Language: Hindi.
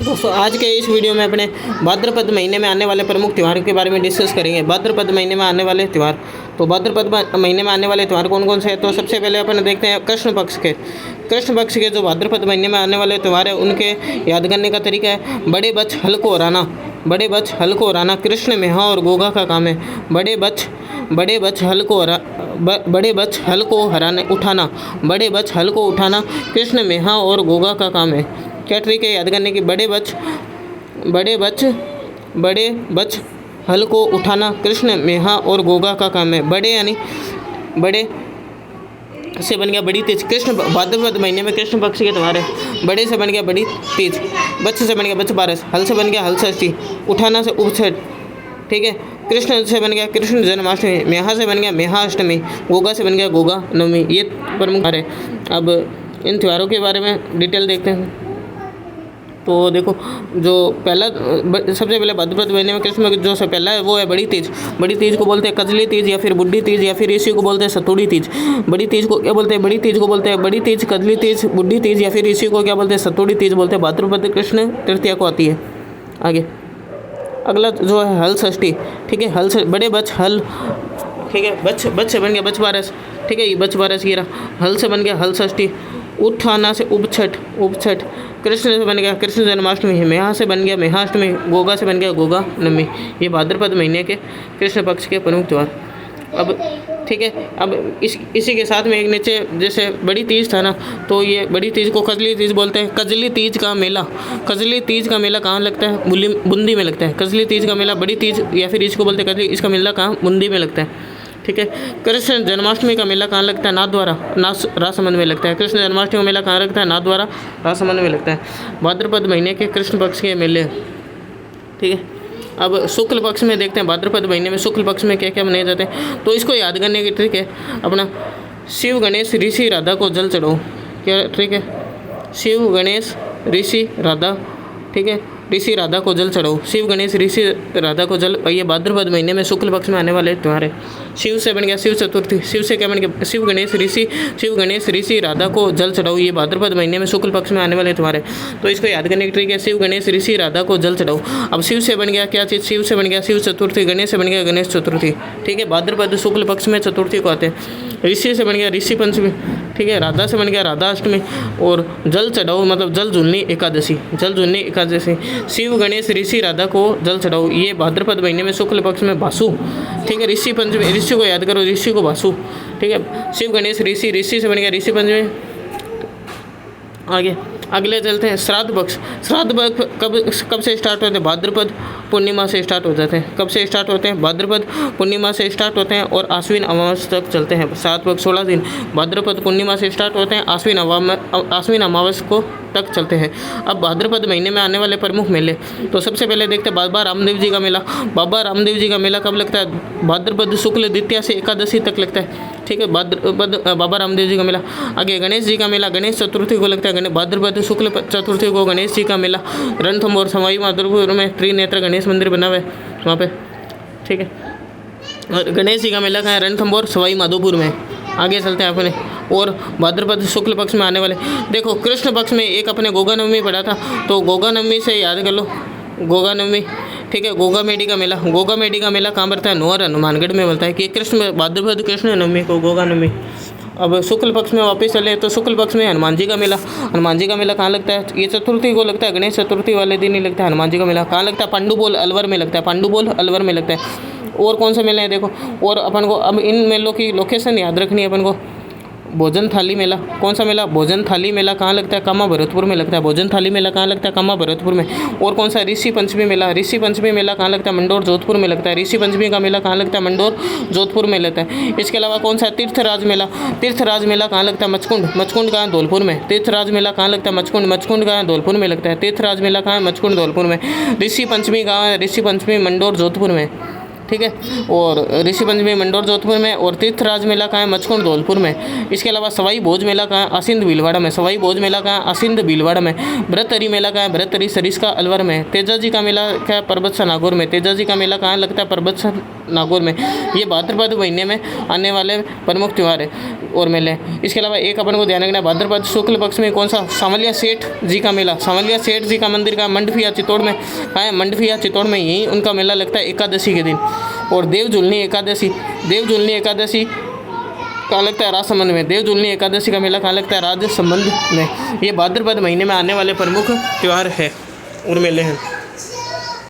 दोस्तों आज के इस वीडियो में अपने भाद्रपद महीने में आने वाले प्रमुख त्योहारों के बारे में डिस्कस करेंगे। भाद्रपद महीने में आने वाले त्यौहार, तो भाद्रपद महीने में आने वाले त्यौहार कौन कौन से हैं। तो सबसे पहले अपन देखते हैं कृष्ण पक्ष के जो भाद्रपद महीने में आने वाले त्यौहार है उनके याद करने का तरीका है। बड़े बच्च हल को हराना कृष्ण मेहा और गोगा का काम है। बड़े बच्च हल को उठाना कृष्ण मेहा और गोगा का काम है। क्या ट्रिक है याद करने की। बड़े बच्च हल को उठाना कृष्ण मेहा और गोगा का काम है। बड़े से बन गया बड़ी तीज। कृष्ण भाद्रपद महीने में कृष्ण पक्ष के त्यौहार है। बड़े से बन गया बड़ी तीज, बच्च से बन गया बच्च बारस, हल से बन गया हल षष्ठी, उठाना से उपछठ, ठीक है। कृष्ण से बन गया कृष्ण जन्माष्टमी, मेहा से बन गया मेहा अष्टमी, गोगा से बन गया गोगा नवमी। ये प्रमुख त्यौहार है। अब इन त्योहारों के बारे में डिटेल देखते हैं। तो देखो, जो पहला सबसे पहले भाद्रपद महीने में कृष्ण जो से पहला है वो है बड़ी तीज। बड़ी तीज को बोलते हैं कजली तीज या फिर बुढ़ी तीज या फिर इसी को बोलते हैं सतुड़ी तीज। बड़ी तीज को क्या बोलते हैं? बड़ी तीज को बोलते हैं बड़ी तीज, कजली तीज, बुढ़ी तीज या फिर इसी को क्या बोलते हैं? सतुड़ी तीज बोलते हैं। भाद्रपद कृष्ण तृतीया को आती है। आगे अगला जो है हल षष्ठी, ठीक है। हल से बड़े बच्च हल, ठीक है। बच्च से बन गया बच्च बारस, ठीक है। ये बच्च बारस ये रहा। हल से बन गया हल षष्ठी, उठाना से उपछठ, कृष्ण से बन गया कृष्ण जन्माष्टमी, मेहा से बन गया मेहाष्टमी, गोगा से बन गया गोगा नवमी। ये भाद्रपद महीने के कृष्ण पक्ष के प्रमुख त्यौहार। अब ठीक है, अब इसी के साथ में एक नीचे जैसे बड़ी तीज था ना, तो ये बड़ी तीज को कजली तीज बोलते हैं। कजली तीज का मेला कहाँ लगता है? बूंदी में लगता है। कजली तीज का मेला, बड़ी तीज या फिर इसको बोलते हैं कजली, इसका मेला कहाँ? बूंदी में लगता है, ठीक है। कृष्ण जन्माष्टमी का मेला कहाँ लगता है? राजसमंद में लगता है। कृष्ण जन्माष्टमी का मेला कहाँ लगता है? नाथद्वारा राजसमंद में लगता है। भाद्रपद महीने के कृष्ण पक्ष के मेले, ठीक है। अब शुक्ल पक्ष में देखते हैं। भाद्रपद महीने में शुक्ल पक्ष में क्या क्या मनाए जाते हैं, तो इसको याद करने की ट्रिक है अपना शिव गणेश ऋषि राधा को जल चढ़ाओ। क्या ट्रिक है? शिव गणेश ऋषि राधा, ठीक है। ऋषि राधा को जल चढ़ाओ। शिव गणेश ऋषि राधा को जल, ये भाद्रपद महीने में शुक्ल पक्ष में आने वाले त्यौहार है। शिव से बन गया शिव चतुर्थी, शिव से क्या बन गया? शिव गणेश ऋषि राधा को जल चढ़ाओ। ये भाद्रपद महीने में शुक्ल पक्ष में आने वाले त्यौहार है। तो इसको याद करने की ट्रिक है शिव गणेश ऋषि राधा को जल चढ़ाओ। अब शिव से बन गया क्या चीज़? शिव से बन गया शिव चतुर्थी, गणेश से बन गया गणेश चतुर्थी, ठीक है। भाद्रपद शुक्ल पक्ष में चतुर्थी को आते हैं। ऋषि से बन गया ऋषि पंचमी, ठीक है। राधा से बन गया राधा अष्टमी, और जल चढ़ाओ मतलब जल झुलनी एकादशी। शिव गणेश ऋषि राधा को जल चढ़ाओ। ये भाद्रपद महीने में शुक्ल पक्ष में भासु, ठीक है। ऋषि पंचमी, ऋषि को याद करो, ऋषि को भासु, ठीक है। शिव गणेश ऋषि से बन गया ऋषि पंचमी। आगे अगले चलते हैं श्राद्ध पक्ष। श्राद्ध पक्ष कब से स्टार्ट होते हैं? भाद्रपद पूर्णिमा से स्टार्ट हो जाते हैं। कब से स्टार्ट होते हैं? भाद्रपद पूर्णिमा से स्टार्ट होते हैं और आश्विन अमावस तक चलते हैं। श्राद्ध पक्ष 16 दिन भाद्रपद पूर्णिमा से स्टार्ट होते हैं, आश्विन अमावस को तक चलते हैं। अब भाद्रपद महीने में आने वाले प्रमुख मेले, तो सबसे पहले देखते हैं बाबा रामदेव जी का मेला। बाबा रामदेव जी का मेला कब लगता है? भाद्रपद शुक्ल द्वितीया से एकादशी तक लगता है, ठीक है। भाद्रपद बाबा रामदेव जी का मेला। आगे गणेश जी का मेला गणेश चतुर्थी को लगता है। भाद्रपद शुक्ल चतुर्थी को गणेश जी का मेला रणथंभौर सवाई माधोपुर में त्रिनेत्र गणेश मंदिर बना हुआ है वहाँ पे, ठीक है। और गणेश जी का मेला कहाँ है? रणथंभौर सवाई माधोपुर में। आगे चलते हैं अपने, और भाद्रपद शुक्ल पक्ष में आने वाले देखो, कृष्ण पक्ष में एक अपने गोगा नवमी पढ़ा था, तो गोगा नवमी से याद कर लो, गोगा नवमी, ठीक है। गोगा मेडी का मेला कहाँ पड़ता है? नौहर हनुमानगढ़ में बोलता है कि कृष्ण भाद्रपद कृष्ण नवमी को गोगा नवमी। अब शुक्ल पक्ष में वापस चले तो शुक्ल पक्ष में हनुमान जी का मेला कहाँ लगता है? ये चतुर्थी को लगता है, गणेश चतुर्थी वाले दिन ही लगता है। हनुमान जी का मेला कहाँ लगता है? पांडुबोल अलवर में लगता है। और कौन से मेले हैं देखो, और अपन को अब इन मेलों की लोकेशन याद रखनी है अपन को। भोजन थाली मेला, कौन सा मेला? भोजन थाली मेला कहाँ लगता है? कामा भरतपुर में लगता है। भोजन थाली मेला कहाँ लगता है? कामा भरतपुर में। और कौन सा? ऋषि पंचमी मेला कहाँ लगता है? मंडोर जोधपुर में लगता है। ऋषि पंचमी का मेला कहाँ लगता है? मंडोर जोधपुर में लगता है। इसके अलावा कौन सा? तीर्थराज मेला कहाँ लगता है? मचकुंड कहाँ? धौलपुर में। तीर्थराज मेला कहाँ लगता है? मचकुंड कहाँ? धौलपुर में लगता है। तीर्थराज मेला कहाँ है? मचकुंड धौलपुर में। ऋषि पंचमी कहाँ है? ऋषि पंचमी मंडोर जोधपुर में, ठीक है। और ऋषि पंचमी मंडोर जोधपुर में, और तीर्थराज मेला कहाँ है? मचकुंड धौलपुर में। इसके अलावा सवाई भोज मेला कहाँ है? आसिंद भीलवाड़ा में। भरतहरि मेला कहाँ है? भरतहरि सरिस्का अलवर में। तेजाजी का मेला क्या है? परबतसा नागौर में। तेजाजी का मेला कहाँ लगता है? परबतसा नागौर में। ये भाद्रपद महीने में आने वाले प्रमुख त्यौहार है। और मेले हैं। इसके अलावा एक अपन को ध्यान रखना है, भाद्रपद शुक्ल पक्ष में कौन सा, सांवलिया सेठ जी का मेला, सांवलिया सेठ जी का मंदिर का मंडफिया चित्तौड़ में है, मंडफिया चित्तौड़ में यही उनका मेला लगता है एकादशी के दिन। और देवझुलनी एकादशी, देवझुलनी एकादशी कहाँ लगता है, राजसमंद में। देवझुलनी एकादशी का मेला कहाँ लगता है, राजसमंद में। ये भाद्रपद महीने में आने वाले प्रमुख त्यौहार है और मेले हैं।